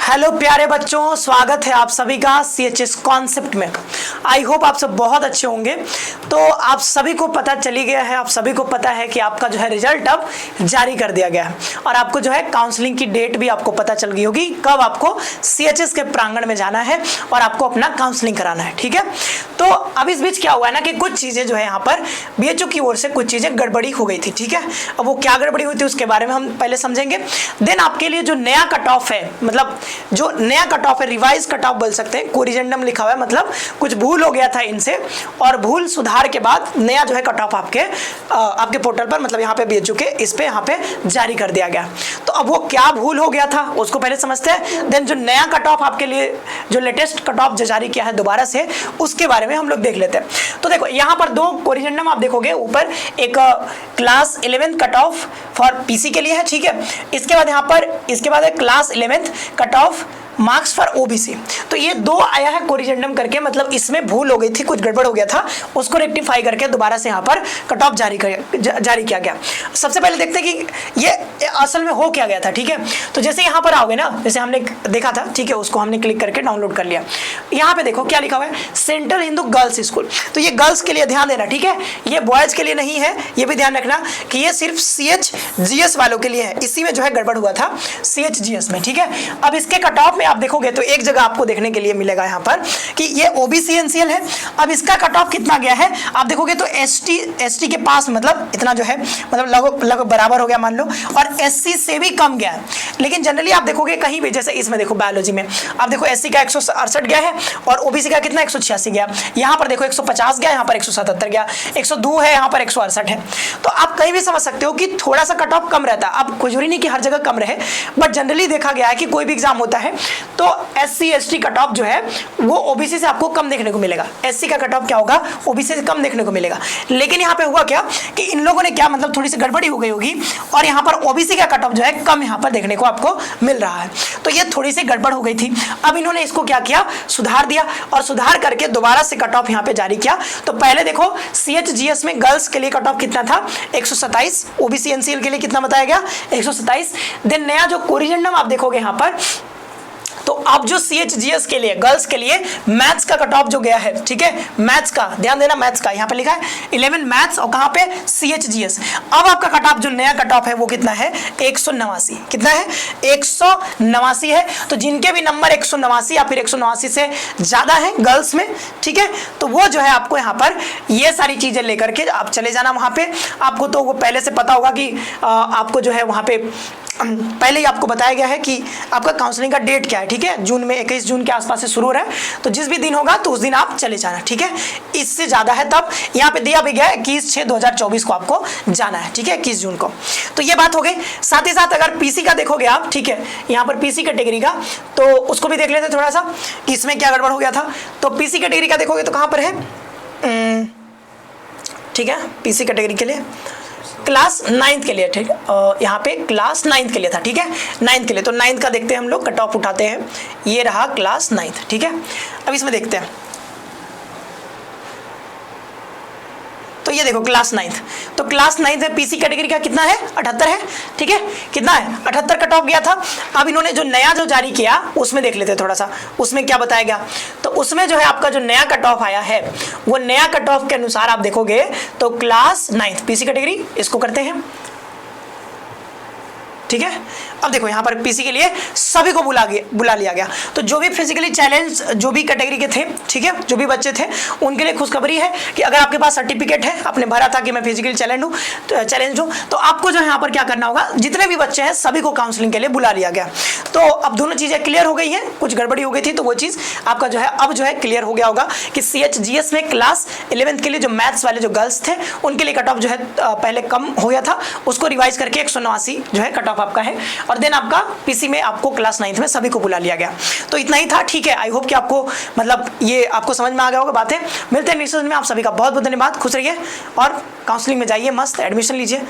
Hello प्यारे बच्चों, स्वागत है आप सभी का CHS कॉन्सेप्ट में। आई होप आप सब बहुत अच्छे होंगे। तो आप सभी को पता चली गया है, आप सभी को पता है कि आपका जो है रिजल्ट अब जारी कर दिया गया है और आपको जो है काउंसलिंग की डेट भी आपको पता चल गई होगी कब आपको CHS के प्रांगण में जाना है और आपको अपना काउंसलिंग कराना है। ठीक है, तो अब इस बीच क्या हुआ है ना कि कुछ चीज़ें जो है यहाँ पर BHO की ओर से कुछ चीज़ें गड़बड़ी हो गई थी। ठीक है, अब वो क्या गड़बड़ी हुई थी उसके बारे में हम पहले समझेंगे। देन आपके लिए जो नया कट ऑफ है, मतलब जो नया कट ऑफ है, रिवाइज कट ऑफ बोल सकते हैं, कोरिजेंडम लिखा हुआ है, मतलब कुछ भूल हो गया था इनसे और भूल सुधार के बाद नया जो है कट ऑफ आपके पोर्टल पर, मतलब यहाँ पे BHO के इस पे यहाँ पे जारी कर दिया गया। तो अब वो क्या भूल हो गया था उसको पहले समझते हैं, देन जो नया कट ऑफ आपके लिए जो लेटेस्ट कट ऑफ जारी किया है दोबारा से, उसके बारे में हम लोग देख लेते हैं। तो देखो यहाँ पर दो कोरिजेंडम आप देखोगे, ऊपर एक class 11 cut off for PC के लिए है। ठीक है, इसके बाद यहाँ पर इसके बाद है class 11 cut off marks for OBC। तो ये दो आया है कोरिजेंडम करके, मतलब इसमें भूल हो गई थी, कुछ गड़बड़ हो गया था, उसको रेक्टिफाई करके दोबारा से यहाँ पर कट ऑफ जारी किया गया। सबसे पहले देखते हैं कि ये असल में हो क्या गया था। ठीक है, तो जैसे यहाँ पर आओगे ना, जैसे हमने देखा था, ठीक है, उसको हमने क्लिक करके डाउनलोड कर लिया। यहाँ पे देखो क्या लिखा हुआ है, सेंट्रल हिंदू गर्ल्स स्कूल। तो ये गर्ल्स के लिए ध्यान देना, ठीक है, ये बॉयज के लिए नहीं है, ये भी ध्यान रखना कि ये सिर्फ CHGS वालों के लिए है। इसी में जो है गड़बड़ हुआ था CHGS में। ठीक है, अब इसके कट ऑफ में आप देखोगे तो एक जगह आपको देखने के लिए मिलेगा यहाँ पर कि ये OBC NCL है। अब इसका कट ऑफ कितना गया है आप देखोगे तो ST के पास, मतलब इतना जो है, मतलब लगभग बराबर हो गया मान लो, और SC से भी कम गया है। लेकिन जनरली आप देखोगे कहीं भी, जैसे इसमें देखो बायोलॉजी में आप देखो SC का 168 गया है और OBC का कितना 186 गया। यहाँ पर देखो 150 गया, यहाँ पर 177 गया, 102 है, यहाँ पर 168 है। तो आप कहीं भी समझ सकते हो कि थोड़ा सा कट ऑफ कम रहता है। अब कोई जरूरी नहीं कि हर जगह कम रहे, बट जनरली देखा गया है कि कोई भी एग्जाम होता है तो SC ST कट ऑफ जो है वो OBC से आपको कम देखने को मिलेगा। SC का कट ऑफ क्या होगा, OBC से कम देखने को मिलेगा। लेकिन यहाँ पे हुआ क्या कि इन लोगों ने क्या, मतलब थोड़ी सी गड़बड़ी हो गई होगी और यहाँ पर OBC का कट ऑफ जो है कम यहाँ पर देखने को आपको मिल रहा है। तो ये थोड़ी सी गड़बड़ हो गई थी। अब इन्होंने इसको क्या किया, सुधार दिया और सुधार करके दोबारा से कट ऑफ यहाँ पे जारी किया। तो पहले देखो CHGS में गर्ल्स के लिए कट ऑफ कितना था 127, OBC NCL के लिए कितना बताया गया 127। देन नया जो कोरिजेंडम आप देखोगे यहाँ पर, तो अब जो CHGS के लिए गर्ल्स के लिए मैथ्स का कट ऑफ जो गया है, ठीक है, मैथ्स का ध्यान देना, मैथ्स का यहाँ पे लिखा है 11 मैथ्स और कहाँ पे CHGS। अब आपका कट ऑफ जो नया कट ऑफ है वो कितना है 189। कितना है 189 है। तो जिनके भी नंबर 189 या फिर 189 से ज्यादा है गर्ल्स में, ठीक है, तो वो जो है आपको यहाँ पर ये सारी चीजें लेकर के आप चले जाना वहां पे। आपको तो वो पहले से पता होगा कि आपको जो है वहां पे पहले ही आपको बताया गया है कि आपका काउंसलिंग का डेट क्या है। ठीक है, जून में 21 जून के आसपास से शुरू हो रहा है, तो जिस भी दिन होगा तो उस दिन आप चले जाना। ठीक है, इससे ज्यादा है तब यहाँ पे दिया भी गया है 21/6/2024 को आपको जाना है। ठीक है, 21 जून को। तो ये बात हो गई। साथ ही साथ अगर PC का देखोगे आप, ठीक है, यहाँ पर PC कैटेगरी का, तो उसको भी देख लेते थोड़ा सा कि इसमें क्या गड़बड़ हो गया था। तो PC कैटेगरी का देखोगे तो कहाँ पर है, ठीक है, PC कैटेगरी के लिए क्लास 9th के लिए, ठीक है, यहाँ पे क्लास 9th के लिए था। ठीक है, 9th के लिए, तो 9th का देखते हैं हम लोग, कट ऑफ उठाते हैं, ये रहा क्लास 9th। ठीक है, अब इसमें देखते हैं, तो ये देखो क्लास 9th, तो क्लास 9th में PC कैटेगरी का कितना है 78 है। ठीक है, कितना है 78 कट ऑफ गया था। अब इन्होंने जो नया जो जारी किया उसमें देख लेते हैं थोड़ा सा, उसमें क्या बताया गया। तो उसमें जो है आपका जो नया कट ऑफ आया है वो नया कट ऑफ के अनुसार आप देखोगे तो क्लास 9th PC कैटेगरी, इसको करते हैं। ठीक है, अब देखो यहाँ पर PC के लिए सभी को बुला लिया गया। तो जो भी फिजिकली चैलेंज, जो भी कैटेगरी के थे, ठीक है, जो भी बच्चे थे, उनके लिए खुशखबरी है कि अगर आपके पास सर्टिफिकेट है, आपने भरा था कि मैं फिजिकली चैलेंज हूँ, तो आपको जो है यहाँ पर क्या करना होगा, जितने भी बच्चे हैं सभी को काउंसलिंग के लिए बुला लिया गया। तो अब दोनों चीजें क्लियर हो गई हैं, कुछ गड़बड़ी हो गई थी तो वो चीज आपका जो है अब जो है क्लियर हो गया होगा कि CHGS में क्लास 11 के लिए जो मैथ्स वाले जो गर्ल्स थे उनके लिए कट ऑफ जो है पहले कम हो गया था, उसको रिवाइज करके 189 जो है कट ऑफ आपका है। और देन आपका PC में आपको क्लास 9th में सभी को बुला लिया गया। तो इतना ही था। ठीक है, आई होप कि आपको, मतलब ये आपको समझ में आ गया होगा बातें। मिलते हैं नेक्स्ट में। आप सभी का बहुत बहुत धन्यवाद, खुश रहिए और काउंसलिंग में जाइए, मस्त एडमिशन लीजिए।